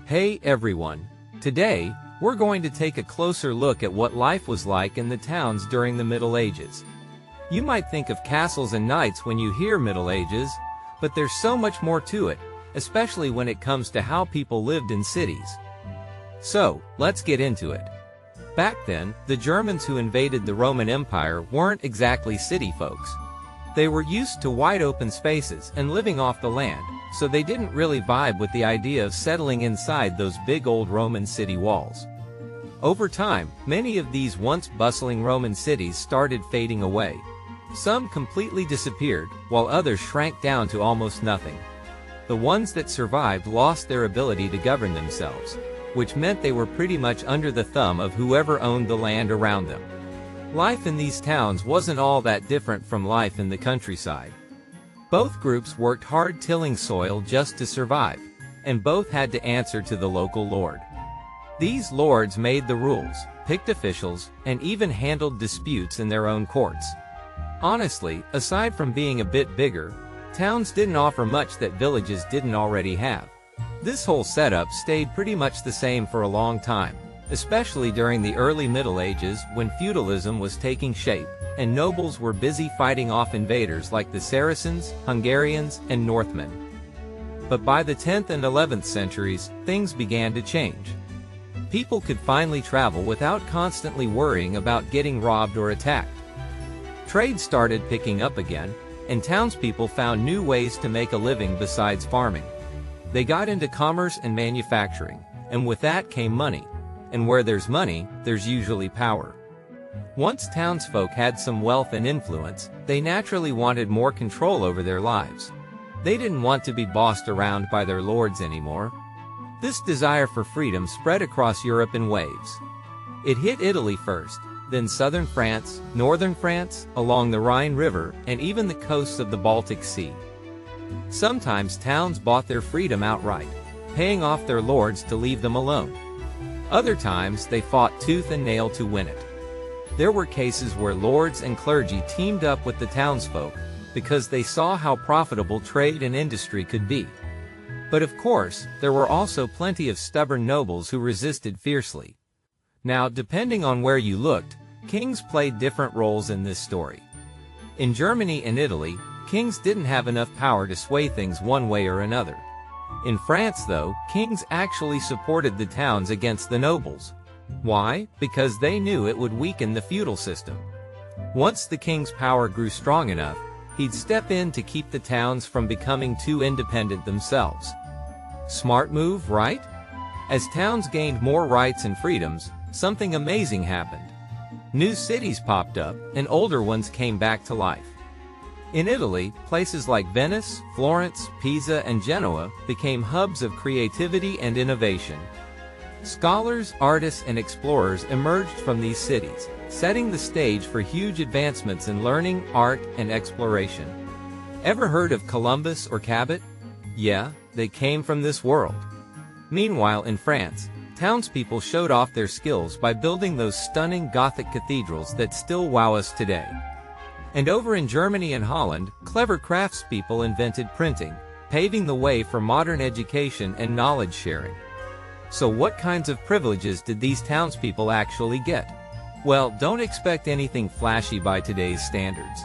Hey everyone! Today, we're going to take a closer look at what life was like in the towns during the Middle Ages. You might think of castles and knights when you hear Middle Ages, but there's so much more to it, especially when it comes to how people lived in cities. So, let's get into it. Back then, the Germans who invaded the Roman Empire weren't exactly city folks. They were used to wide open spaces and living off the land, so they didn't really vibe with the idea of settling inside those big old Roman city walls. Over time, many of these once bustling Roman cities started fading away. Some completely disappeared, while others shrank down to almost nothing. The ones that survived lost their ability to govern themselves, which meant they were pretty much under the thumb of whoever owned the land around them. Life in these towns wasn't all that different from life in the countryside. Both groups worked hard tilling soil just to survive, and both had to answer to the local lord. These lords made the rules, picked officials, and even handled disputes in their own courts. Honestly, aside from being a bit bigger, towns didn't offer much that villages didn't already have. This whole setup stayed pretty much the same for a long time, especially during the early Middle Ages when feudalism was taking shape, and nobles were busy fighting off invaders like the Saracens, Hungarians, and Northmen. But by the 10th and 11th centuries, things began to change. People could finally travel without constantly worrying about getting robbed or attacked. Trade started picking up again, and townspeople found new ways to make a living besides farming. They got into commerce and manufacturing, and with that came money. And where there's money, there's usually power. Once townsfolk had some wealth and influence, they naturally wanted more control over their lives. They didn't want to be bossed around by their lords anymore. This desire for freedom spread across Europe in waves. It hit Italy first, then southern France, northern France, along the Rhine River, and even the coasts of the Baltic Sea. Sometimes towns bought their freedom outright, paying off their lords to leave them alone. Other times, they fought tooth and nail to win it. There were cases where lords and clergy teamed up with the townsfolk because they saw how profitable trade and industry could be. But of course, there were also plenty of stubborn nobles who resisted fiercely. Now, depending on where you looked, kings played different roles in this story. In Germany and Italy, kings didn't have enough power to sway things one way or another. In France, though, kings actually supported the towns against the nobles. Why? Because they knew it would weaken the feudal system. Once the king's power grew strong enough, he'd step in to keep the towns from becoming too independent themselves. Smart move, right? As towns gained more rights and freedoms, something amazing happened. New cities popped up, and older ones came back to life. In Italy, places like Venice, Florence, Pisa, and Genoa became hubs of creativity and innovation. Scholars, artists, and explorers emerged from these cities, setting the stage for huge advancements in learning, art, and exploration. Ever heard of Columbus or Cabot? Yeah, they came from this world. Meanwhile, in France, townspeople showed off their skills by building those stunning Gothic cathedrals that still wow us today. And over in Germany and Holland, clever craftspeople invented printing, paving the way for modern education and knowledge sharing. So what kinds of privileges did these townspeople actually get? Well, don't expect anything flashy by today's standards.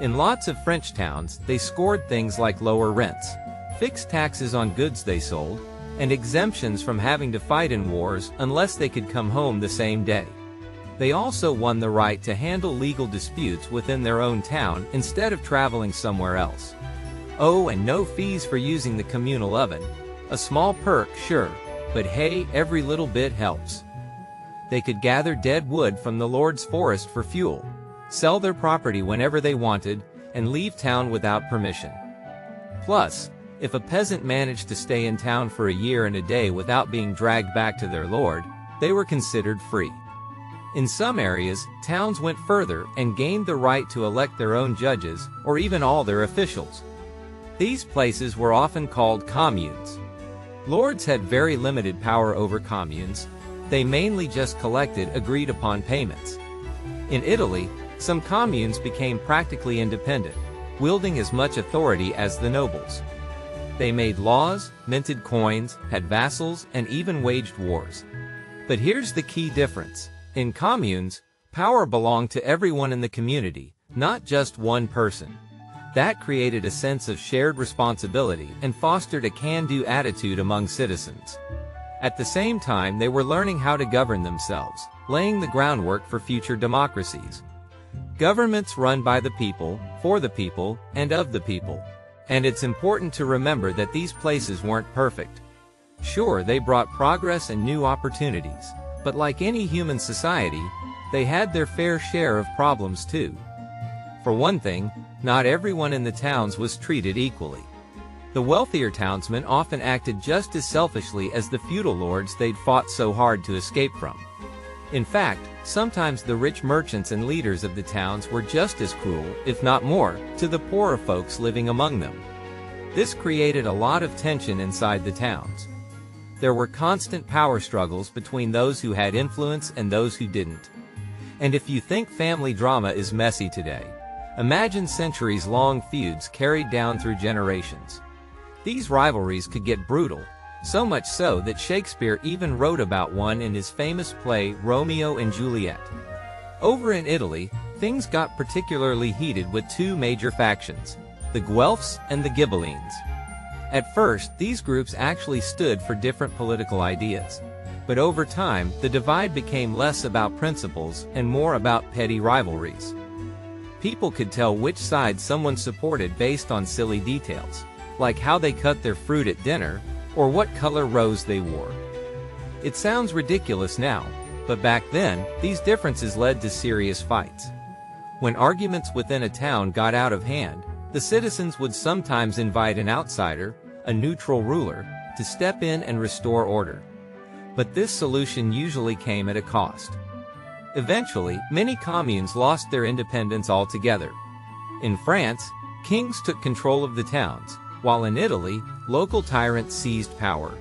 In lots of French towns, they scored things like lower rents, fixed taxes on goods they sold, and exemptions from having to fight in wars unless they could come home the same day. They also won the right to handle legal disputes within their own town instead of traveling somewhere else. Oh, and no fees for using the communal oven. A small perk, sure, but hey, every little bit helps. They could gather dead wood from the lord's forest for fuel, sell their property whenever they wanted, and leave town without permission. Plus, if a peasant managed to stay in town for a year and a day without being dragged back to their lord, they were considered free. In some areas, towns went further and gained the right to elect their own judges, or even all their officials. These places were often called communes. Lords had very limited power over communes. They mainly just collected agreed-upon payments. In Italy, some communes became practically independent, wielding as much authority as the nobles. They made laws, minted coins, had vassals, and even waged wars. But here's the key difference. In communes, power belonged to everyone in the community, not just one person. That created a sense of shared responsibility and fostered a can-do attitude among citizens. At the same time, they were learning how to govern themselves, laying the groundwork for future democracies. Governments run by the people, for the people, and of the people. And it's important to remember that these places weren't perfect. Sure, they brought progress and new opportunities, but like any human society, they had their fair share of problems too. For one thing, not everyone in the towns was treated equally. The wealthier townsmen often acted just as selfishly as the feudal lords they'd fought so hard to escape from. In fact, sometimes the rich merchants and leaders of the towns were just as cruel, if not more, to the poorer folks living among them. This created a lot of tension inside the towns. There were constant power struggles between those who had influence and those who didn't. And if you think family drama is messy today, imagine centuries-long feuds carried down through generations. These rivalries could get brutal, so much so that Shakespeare even wrote about one in his famous play Romeo and Juliet. Over in Italy, things got particularly heated with two major factions, the Guelphs and the Ghibellines. At first, these groups actually stood for different political ideas. But over time, the divide became less about principles and more about petty rivalries. People could tell which side someone supported based on silly details, like how they cut their fruit at dinner, or what color rose they wore. It sounds ridiculous now, but back then, these differences led to serious fights. When arguments within a town got out of hand, the citizens would sometimes invite an outsider, a neutral ruler, to step in and restore order. But this solution usually came at a cost. Eventually, many communes lost their independence altogether. In France, kings took control of the towns, while in Italy, local tyrants seized power.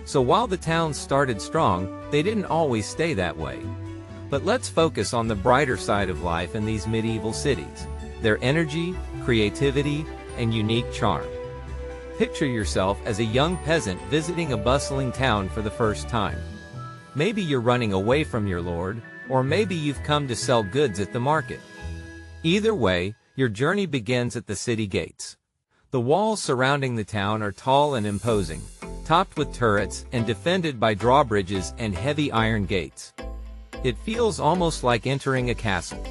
So while the towns started strong, they didn't always stay that way. But let's focus on the brighter side of life in these medieval cities, their energy, creativity, and unique charm. Picture yourself as a young peasant visiting a bustling town for the first time. Maybe you're running away from your lord, or maybe you've come to sell goods at the market. Either way, your journey begins at the city gates. The walls surrounding the town are tall and imposing, topped with turrets and defended by drawbridges and heavy iron gates. It feels almost like entering a castle.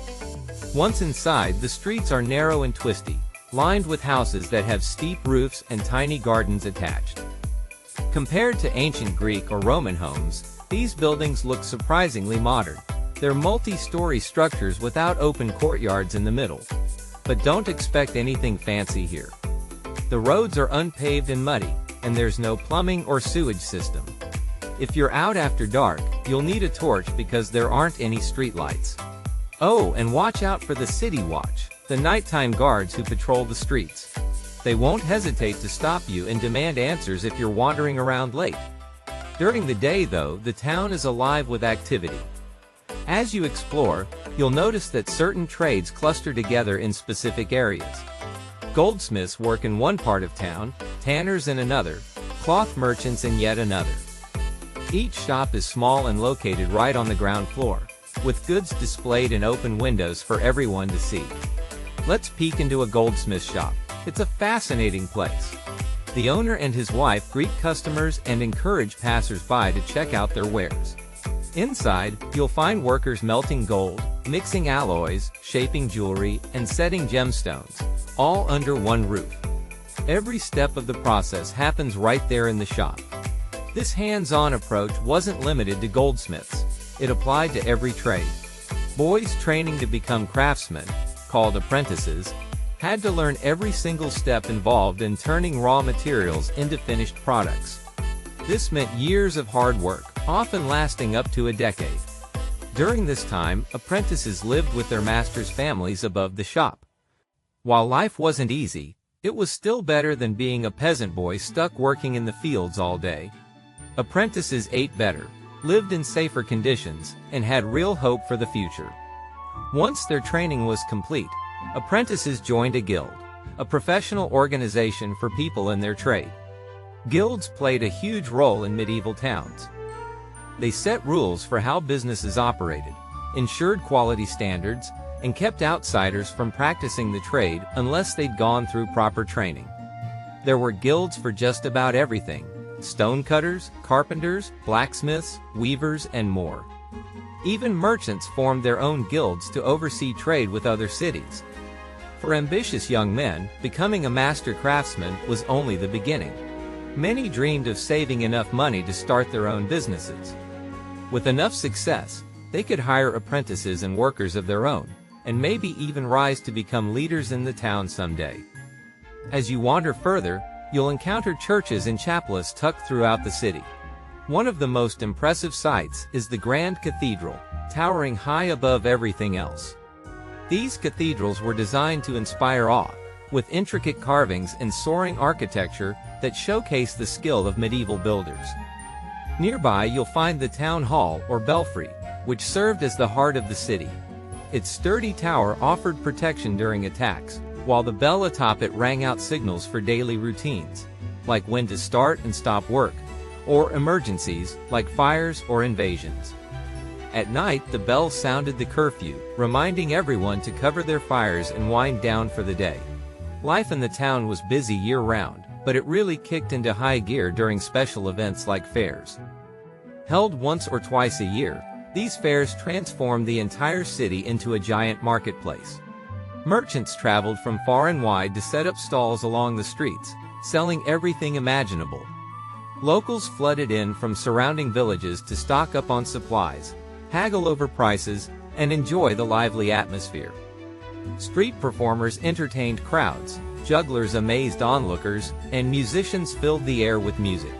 Once inside, the streets are narrow and twisty, lined with houses that have steep roofs and tiny gardens attached. Compared to ancient Greek or Roman homes, these buildings look surprisingly modern. They're multi-story structures without open courtyards in the middle. But don't expect anything fancy here. The roads are unpaved and muddy, and there's no plumbing or sewage system. If you're out after dark, you'll need a torch because there aren't any streetlights. Oh, and watch out for the City Watch, the nighttime guards who patrol the streets. They won't hesitate to stop you and demand answers if you're wandering around late. During the day though, the town is alive with activity. As you explore, you'll notice that certain trades cluster together in specific areas. Goldsmiths work in one part of town, tanners in another, cloth merchants in yet another. Each shop is small and located right on the ground floor, with goods displayed in open windows for everyone to see. Let's peek into a goldsmith shop. It's a fascinating place. The owner and his wife greet customers and encourage passers-by to check out their wares. Inside, you'll find workers melting gold, mixing alloys, shaping jewelry, and setting gemstones, all under one roof. Every step of the process happens right there in the shop. This hands-on approach wasn't limited to goldsmiths. It applied to every trade. Boys training to become craftsmen, called apprentices, had to learn every single step involved in turning raw materials into finished products. This meant years of hard work, often lasting up to a decade. During this time, apprentices lived with their masters' families above the shop. While life wasn't easy, it was still better than being a peasant boy stuck working in the fields all day. Apprentices ate better, lived in safer conditions, and had real hope for the future. Once their training was complete, apprentices joined a guild, a professional organization for people in their trade. Guilds played a huge role in medieval towns. They set rules for how businesses operated, ensured quality standards, and kept outsiders from practicing the trade unless they'd gone through proper training. There were guilds for just about everything: stonecutters, carpenters, blacksmiths, weavers, and more. Even merchants formed their own guilds to oversee trade with other cities. For ambitious young men, becoming a master craftsman was only the beginning. Many dreamed of saving enough money to start their own businesses. With enough success, they could hire apprentices and workers of their own, and maybe even rise to become leaders in the town someday. As you wander further, you'll encounter churches and chapels tucked throughout the city. One of the most impressive sights is the Grand Cathedral, towering high above everything else. These cathedrals were designed to inspire awe, with intricate carvings and soaring architecture that showcase the skill of medieval builders. Nearby you'll find the town hall or belfry, which served as the heart of the city. Its sturdy tower offered protection during attacks, while the bell atop it rang out signals for daily routines, like when to start and stop work, or emergencies, like fires or invasions. At night the bell sounded the curfew, reminding everyone to cover their fires and wind down for the day. Life in the town was busy year-round, but it really kicked into high gear during special events like fairs. Held once or twice a year, these fairs transformed the entire city into a giant marketplace. Merchants traveled from far and wide to set up stalls along the streets, selling everything imaginable. Locals flooded in from surrounding villages to stock up on supplies, haggle over prices, and enjoy the lively atmosphere. Street performers entertained crowds, jugglers amazed onlookers, and musicians filled the air with music.